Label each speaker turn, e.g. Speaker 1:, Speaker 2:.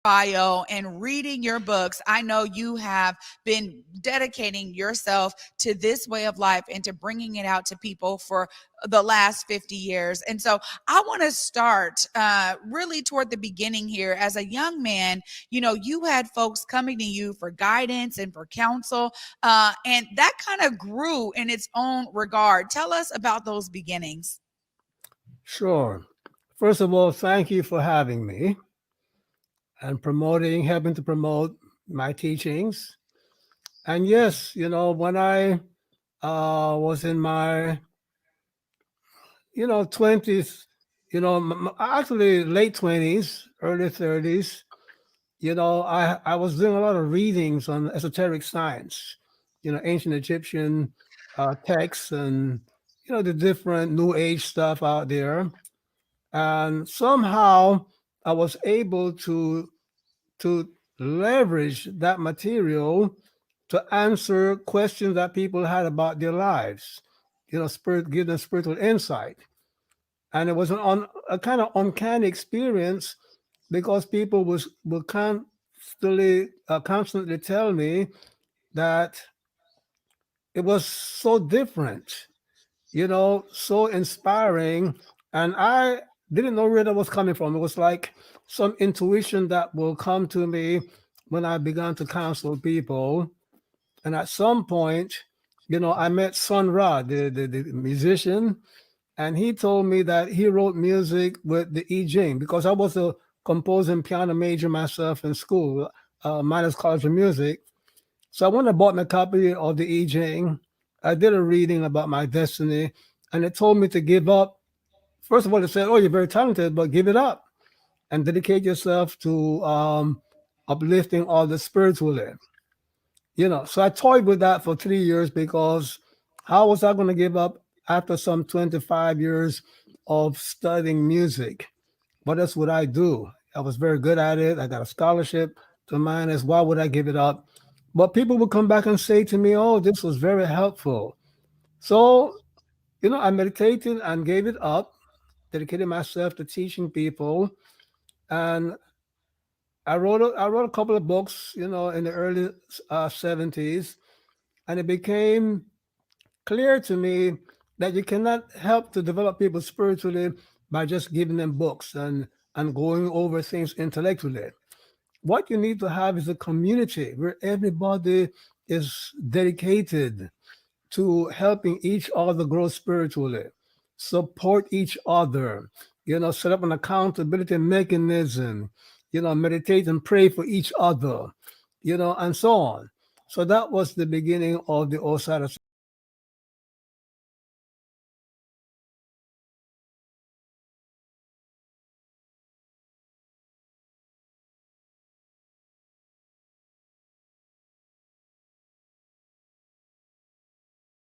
Speaker 1: bio and reading your books, I know you have been dedicating yourself to this way of life and to bringing it out to people for the last 50 years. And so I want to start really toward the beginning here. As a young man, you had folks coming to you for guidance and for counsel, and that kind of grew in its own regard. Tell us about those beginnings.
Speaker 2: Sure. First of all, thank you for having me and helping to promote my teachings. And yes, when I was in my, 20s, actually late 20s, early 30s, I was doing a lot of readings on esoteric science, ancient Egyptian texts and, the different New Age stuff out there. And somehow I was able to leverage that material to answer questions that people had about their lives, give them spiritual insight. And it was a kind of uncanny experience because people will constantly tell me that it was so different, so inspiring. And I didn't know where that was coming from. It was like some intuition that will come to me when I began to counsel people. And at some point, I met Sun Ra, the musician, and he told me that he wrote music with the I Ching because I was a composing piano major myself in school, Miners College of Music. So I went and bought me a copy of the I Ching. I did a reading about my destiny, and it told me to give up. First of all, it said, "Oh, you're very talented, but give it up and dedicate yourself to uplifting all the spiritually." So I toyed with that for 3 years because how was I going to give up after some 25 years of studying music? What else would I do? I was very good at it. I got a scholarship to mine. As why would I give it up? But people would come back and say to me, "Oh, this was very helpful." So, I meditated and gave it up, dedicated myself to teaching people. And I wrote a couple of books, in the early 70s. And it became clear to me that you cannot help to develop people spiritually by just giving them books and going over things intellectually. What you need to have is a community where everybody is dedicated to helping each other grow spiritually, support each other, set up an accountability mechanism, meditate and pray for each other, and so on. So that was the beginning of the Ausar